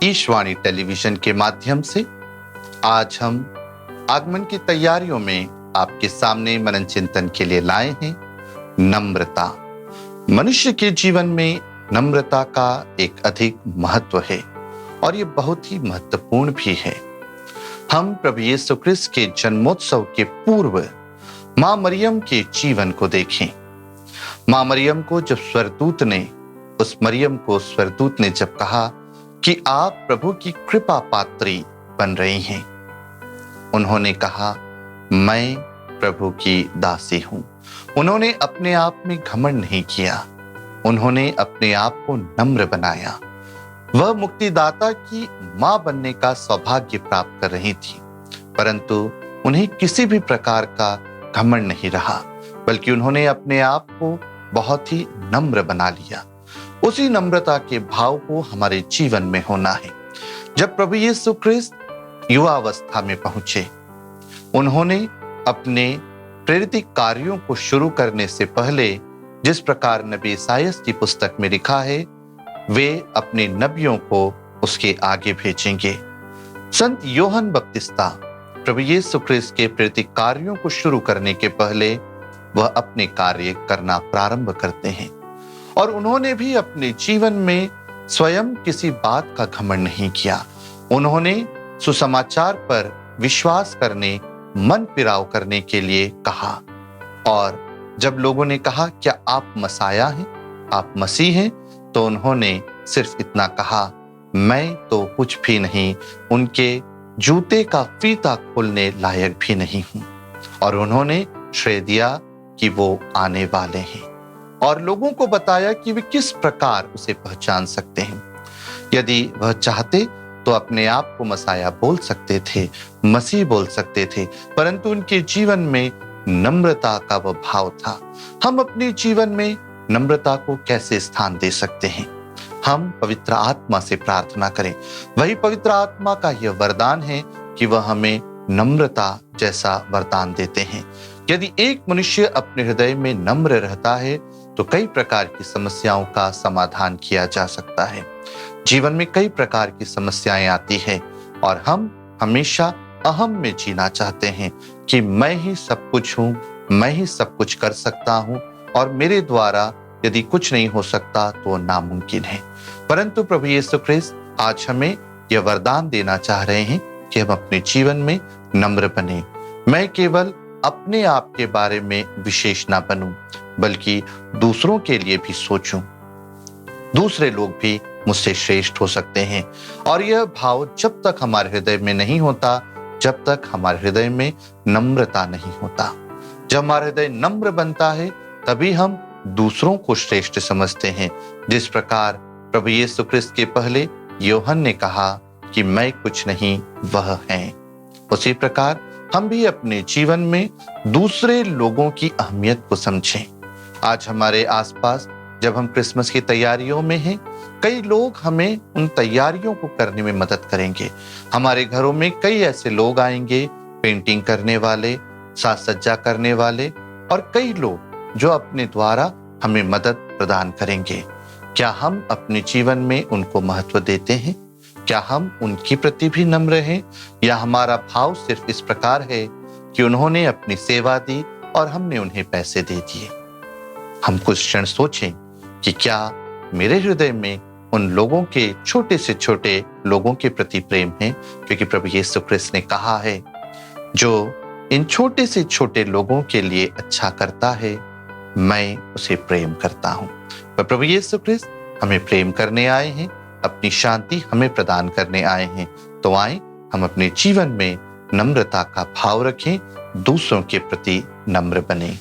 ईशवाणी television के माध्यम से आज हम आगमन की तैयारियों में आपके सामने मनन चिंतन के लिए लाए हैं नम्रता। मनुष्य के जीवन में नम्रता का एक अधिक महत्व है और ये बहुत ही महत्वपूर्ण भी है। हम प्रभु यीशु क्रिस्त के जन्मोत्सव के पूर्व मां मरियम के जीवन को देखें। मां मरियम को जब स्वर्गदूत ने जब कहा कि आप प्रभु की कृपा पात्री बन रही हैं, उन्होंने कहा मैं प्रभु की दासी हूं। उन्होंने अपने आप में घमंड नहीं किया, उन्होंने अपने आप को नम्र बनाया। वह मुक्तिदाता की मां बनने का सौभाग्य प्राप्त कर रही थी, परंतु उन्हें किसी भी प्रकार का घमंड नहीं रहा, बल्कि उन्होंने अपने आप को बहुत ही नम्र बना लिया। उसी नम्रता के भाव को हमारे जीवन में होना है। जब प्रभु यीशु क्रिस्त युवावस्था में पहुंचे, उन्होंने अपने प्रेरित कार्यों को शुरू करने से पहले जिस प्रकार नबी ईसायास की पुस्तक में लिखा है, वे अपने नबियों को उसके आगे भेजेंगे। संत यूहन्ना बपतिस्ता प्रभु यीशु क्रिस्त के प्रेरित कार्यों को शुरू करने के पहले वह अपने कार्य करना प्रारंभ करते हैं और उन्होंने भी अपने जीवन में स्वयं किसी बात का घमंड नहीं किया। उन्होंने सुसमाचार पर विश्वास करने, मन पिराव करने के लिए कहा। और जब लोगों ने कहा क्या आप मसाया हैं, आप मसीह हैं, तो उन्होंने सिर्फ इतना कहा मैं तो कुछ भी नहीं, उनके जूते का फीता खोलने लायक भी नहीं हूं। और उन्होंने श्रेय दिया कि वो आने वाले हैं और लोगों को बताया कि वे किस प्रकार उसे पहचान सकते हैं। यदि वह चाहते तो अपने आप को मसाया बोल सकते थे, मसीह बोल सकते थे, परंतु उनके जीवन में नम्रता का वह भाव था। हम अपने जीवन में नम्रता को कैसे स्थान दे सकते हैं? हम पवित्र आत्मा से प्रार्थना करें। वही पवित्र आत्मा का यह वरदान है कि वह हमें नम्रता जैसा वरदान देते हैं। यदि एक मनुष्य अपने हृदय में नम्र रहता है तो कई प्रकार की समस्याओं का समाधान किया जा सकता है। जीवन में कई प्रकार की समस्याएं आती हैं और हम हमेशा अहम में जीना चाहते हैं कि मैं ही सब कुछ हूं, मैं ही सब कुछ कर सकता हूं और मेरे द्वारा यदि कुछ नहीं हो सकता तो नामुमकिन है। परंतु प्रभु यीशु क्रिस्त आज हमें यह वरदान देना चाह रहे हैं कि हम अपने जीवन में नम्र बने। मैं केवल अपने आप के बारे में विशेष ना बनूं, बल्कि दूसरों के लिए भी सोचूं। दूसरे लोग भी मुझसे श्रेष्ठ हो सकते हैं। और यह भाव जब तक हमारे हृदय में नहीं होता, जब तक हमारे हृदय में नम्रता नहीं होता। जब हमारा हृदय नम्र बनता है तभी हम दूसरों को श्रेष्ठ समझते हैं। जिस प्रकार प्रभु यीशु क्रिस्त के पहले यूहन्ना ने कहा कि मैं कुछ नहीं, वह है, उसी प्रकार हम भी अपने जीवन में दूसरे लोगों की अहमियत को समझें। आज हमारे आसपास जब हम क्रिसमस की तैयारियों में हैं, कई लोग हमें उन तैयारियों को करने में मदद करेंगे। हमारे घरों में कई ऐसे लोग आएंगे, पेंटिंग करने वाले, साज सज्जा करने वाले और कई लोग जो अपने द्वारा हमें मदद प्रदान करेंगे। क्या हम अपने जीवन में उनको महत्व देते हैं? क्या हम उनके प्रति भी नम्र हैं, या हमारा भाव सिर्फ इस प्रकार है कि उन्होंने अपनी सेवा दी और हमने उन्हें पैसे दे दिए? हम कुछ क्षण सोचें कि क्या मेरे हृदय में उन लोगों के, छोटे से छोटे लोगों के प्रति प्रेम है? क्योंकि प्रभु यीशु क्रिस्त ने कहा है जो इन छोटे से छोटे लोगों के लिए अच्छा करता है, मैं उसे प्रेम करता हूं। प्रभु यीशु क्रिस्त हमें प्रेम करने आए हैं, अपनी शांति हमें प्रदान करने आए हैं। तो आए हम अपने जीवन में नम्रता का भाव रखें, दूसरों के प्रति नम्र बने।